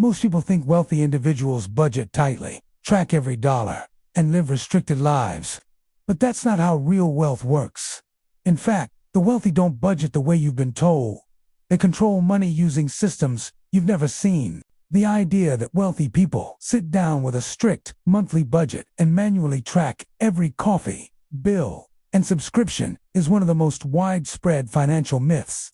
Most people think wealthy individuals budget tightly, track every dollar, and live restricted lives. But that's not how real wealth works. In fact, the wealthy don't budget the way you've been told. They control money using systems you've never seen. The idea that wealthy people sit down with a strict monthly budget and manually track every coffee, bill, and subscription is one of the most widespread financial myths.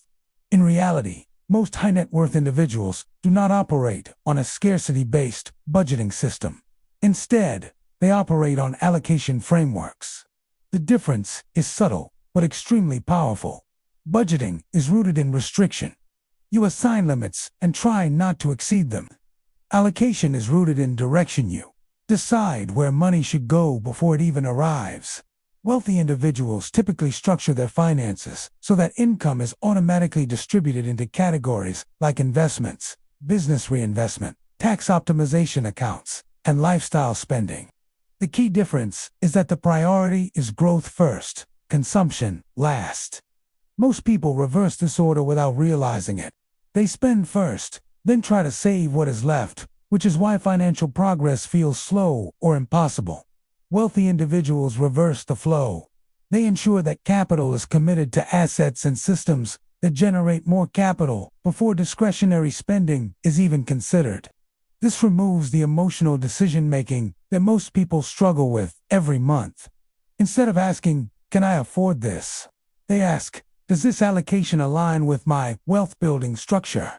In reality, most high-net-worth individuals do not operate on a scarcity-based budgeting system. Instead, they operate on allocation frameworks. The difference is subtle but extremely powerful. Budgeting is rooted in restriction. You assign limits and try not to exceed them. Allocation is rooted in direction. You decide where money should go before it even arrives. Wealthy individuals typically structure their finances so that income is automatically distributed into categories like investments, business reinvestment, tax optimization accounts, and lifestyle spending. The key difference is that the priority is growth first, consumption last. Most people reverse this order without realizing it. They spend first, then try to save what is left, which is why financial progress feels slow or impossible. Wealthy individuals reverse the flow. They ensure that capital is committed to assets and systems that generate more capital before discretionary spending is even considered. This removes the emotional decision-making that most people struggle with every month. Instead of asking, "Can I afford this?" they ask, "Does this allocation align with my wealth-building structure?"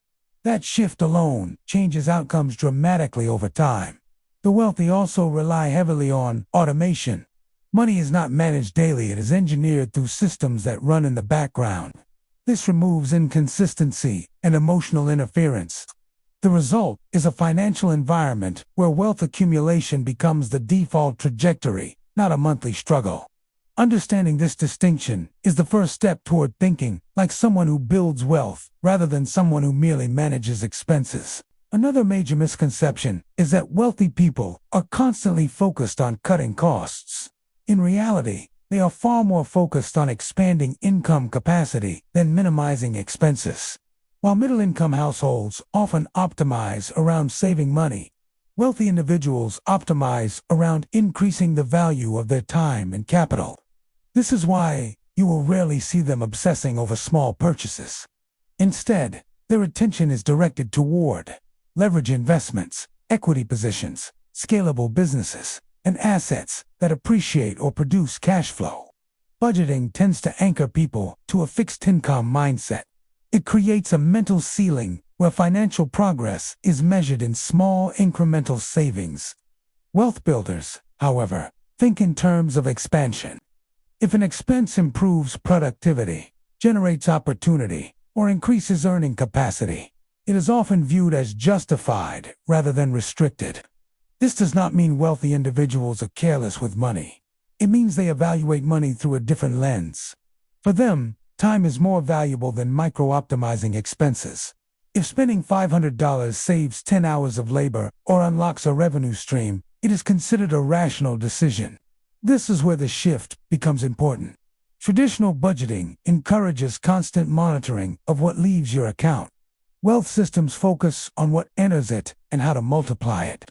That shift alone changes outcomes dramatically over time. The wealthy also rely heavily on automation. Money is not managed daily, it is engineered through systems that run in the background. This removes inconsistency and emotional interference. The result is a financial environment where wealth accumulation becomes the default trajectory, not a monthly struggle. Understanding this distinction is the first step toward thinking like someone who builds wealth rather than someone who merely manages expenses. Another major misconception is that wealthy people are constantly focused on cutting costs. In reality, they are far more focused on expanding income capacity than minimizing expenses. While middle-income households often optimize around saving money, wealthy individuals optimize around increasing the value of their time and capital. This is why you will rarely see them obsessing over small purchases. Instead, their attention is directed toward leverage investments, equity positions, scalable businesses, and assets that appreciate or produce cash flow. Budgeting tends to anchor people to a fixed income mindset. It creates a mental ceiling where financial progress is measured in small incremental savings. Wealth builders, however, think in terms of expansion. If an expense improves productivity, generates opportunity, or increases earning capacity, it is often viewed as justified rather than restricted. This does not mean wealthy individuals are careless with money. It means they evaluate money through a different lens. For them, time is more valuable than micro-optimizing expenses. If spending $500 saves 10 hours of labor or unlocks a revenue stream, it is considered a rational decision. This is where the shift becomes important. Traditional budgeting encourages constant monitoring of what leaves your account. Wealth systems focus on what enters it and how to multiply it.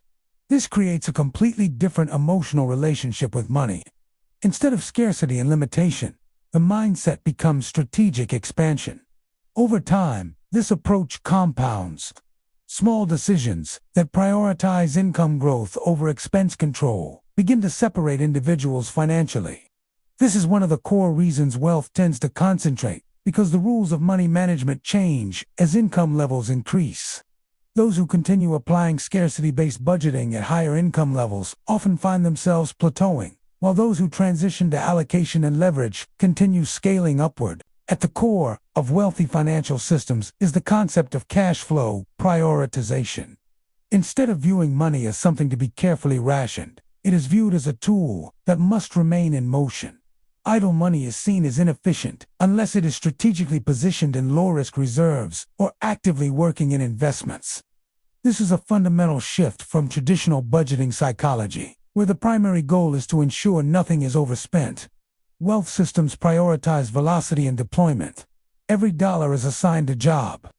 This creates a completely different emotional relationship with money. Instead of scarcity and limitation, the mindset becomes strategic expansion. Over time, this approach compounds. Small decisions that prioritize income growth over expense control begin to separate individuals financially. This is one of the core reasons wealth tends to concentrate, because the rules of money management change as income levels increase. Those who continue applying scarcity-based budgeting at higher income levels often find themselves plateauing, while those who transition to allocation and leverage continue scaling upward. At the core of wealthy financial systems is the concept of cash flow prioritization. Instead of viewing money as something to be carefully rationed, it is viewed as a tool that must remain in motion. Idle money is seen as inefficient unless it is strategically positioned in low-risk reserves or actively working in investments. This is a fundamental shift from traditional budgeting psychology, where the primary goal is to ensure nothing is overspent. Wealth systems prioritize velocity and deployment. Every dollar is assigned a job.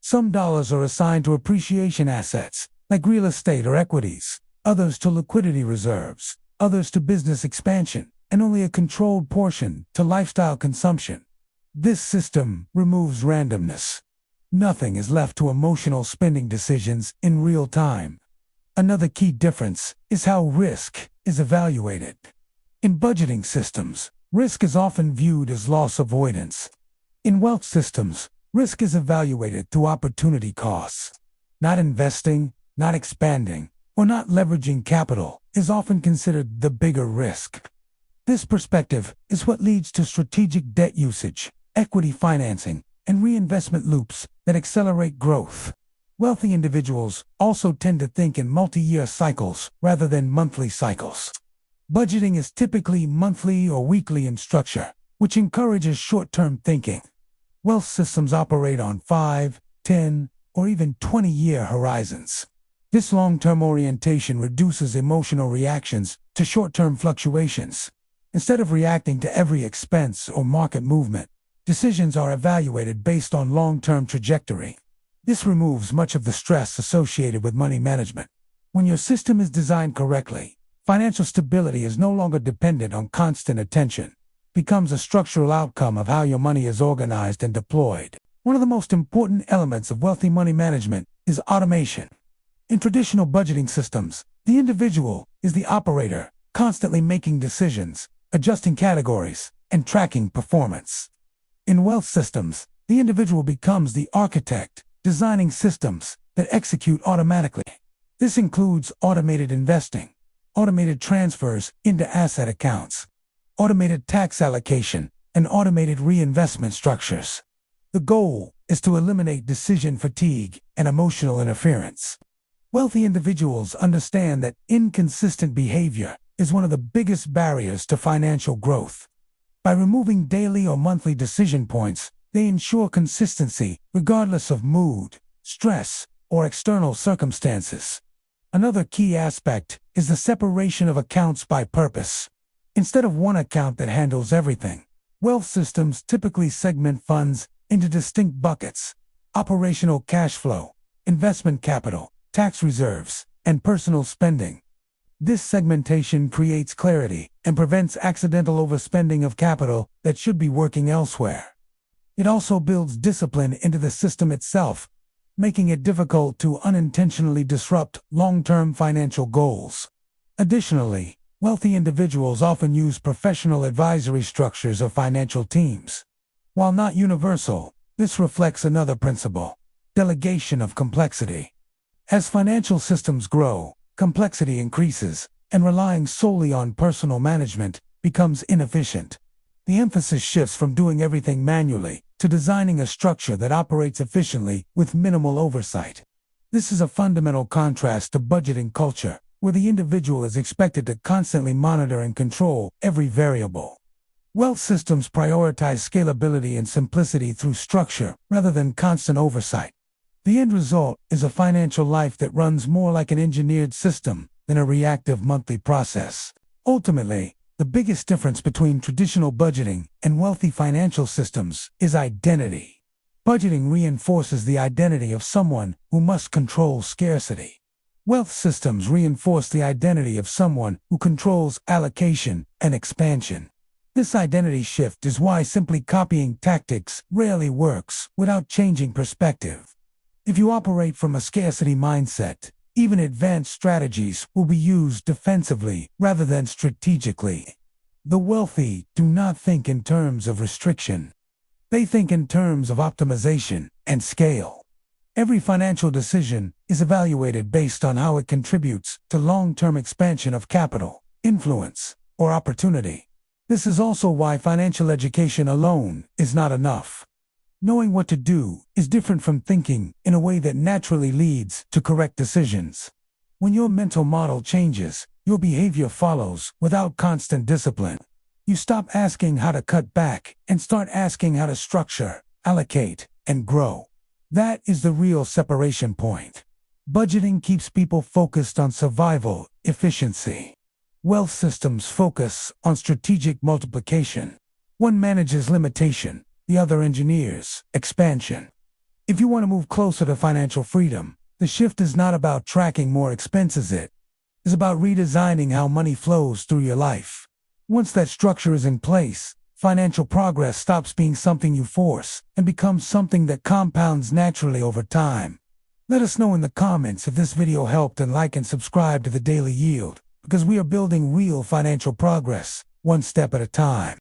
Some dollars are assigned to appreciation assets, like real estate or equities, others to liquidity reserves, others to business expansion, and only a controlled portion to lifestyle consumption. This system removes randomness. Nothing is left to emotional spending decisions in real time. Another key difference is how risk is evaluated. In budgeting systems, risk is often viewed as loss avoidance. In wealth systems, risk is evaluated through opportunity costs. Not investing, not expanding, or not leveraging capital is often considered the bigger risk. This perspective is what leads to strategic debt usage, equity financing, and reinvestment loops that accelerate growth. Wealthy individuals also tend to think in multi-year cycles rather than monthly cycles. Budgeting is typically monthly or weekly in structure, which encourages short-term thinking. Wealth systems operate on 5, 10, or even 20-year horizons. This long-term orientation reduces emotional reactions to short-term fluctuations. Instead of reacting to every expense or market movement, decisions are evaluated based on long-term trajectory. This removes much of the stress associated with money management. When your system is designed correctly, financial stability is no longer dependent on constant attention. It becomes a structural outcome of how your money is organized and deployed. One of the most important elements of wealthy money management is automation. In traditional budgeting systems, the individual is the operator, constantly making decisions, adjusting categories, and tracking performance. In wealth systems, the individual becomes the architect, designing systems that execute automatically. This includes automated investing, automated transfers into asset accounts, automated tax allocation, and automated reinvestment structures. The goal is to eliminate decision fatigue and emotional interference. Wealthy individuals understand that inconsistent behavior is one of the biggest barriers to financial growth. By removing daily or monthly decision points, they ensure consistency regardless of mood, stress, or external circumstances. Another key aspect is the separation of accounts by purpose. Instead of one account that handles everything, wealth systems typically segment funds into distinct buckets: operational cash flow, investment capital, tax reserves, and personal spending. This segmentation creates clarity and prevents accidental overspending of capital that should be working elsewhere. It also builds discipline into the system itself, making it difficult to unintentionally disrupt long-term financial goals. Additionally, wealthy individuals often use professional advisory structures or financial teams. While not universal, this reflects another principle: delegation of complexity. As financial systems grow, complexity increases, and relying solely on personal management becomes inefficient. The emphasis shifts from doing everything manually to designing a structure that operates efficiently with minimal oversight. This is a fundamental contrast to budgeting culture, where the individual is expected to constantly monitor and control every variable. Wealth systems prioritize scalability and simplicity through structure rather than constant oversight. The end result is a financial life that runs more like an engineered system than a reactive monthly process. Ultimately, the biggest difference between traditional budgeting and wealthy financial systems is identity. Budgeting reinforces the identity of someone who must control scarcity. Wealth systems reinforce the identity of someone who controls allocation and expansion. This identity shift is why simply copying tactics rarely works without changing perspective. If you operate from a scarcity mindset, even advanced strategies will be used defensively rather than strategically. The wealthy do not think in terms of restriction. They think in terms of optimization and scale. Every financial decision is evaluated based on how it contributes to long-term expansion of capital, influence, or opportunity. This is also why financial education alone is not enough. Knowing what to do is different from thinking in a way that naturally leads to correct decisions. When your mental model changes, your behavior follows without constant discipline. You stop asking how to cut back and start asking how to structure, allocate, and grow. That is the real separation point. Budgeting keeps people focused on survival, efficiency. Wealth systems focus on strategic multiplication. One manages limitation, the other engineers expansion. If you want to move closer to financial freedom, the shift is not about tracking more expenses. It is about redesigning how money flows through your life. Once that structure is in place, financial progress stops being something you force and becomes something that compounds naturally over time. Let us know in the comments if this video helped, and like and subscribe to the Daily Yield, because we are building real financial progress, one step at a time.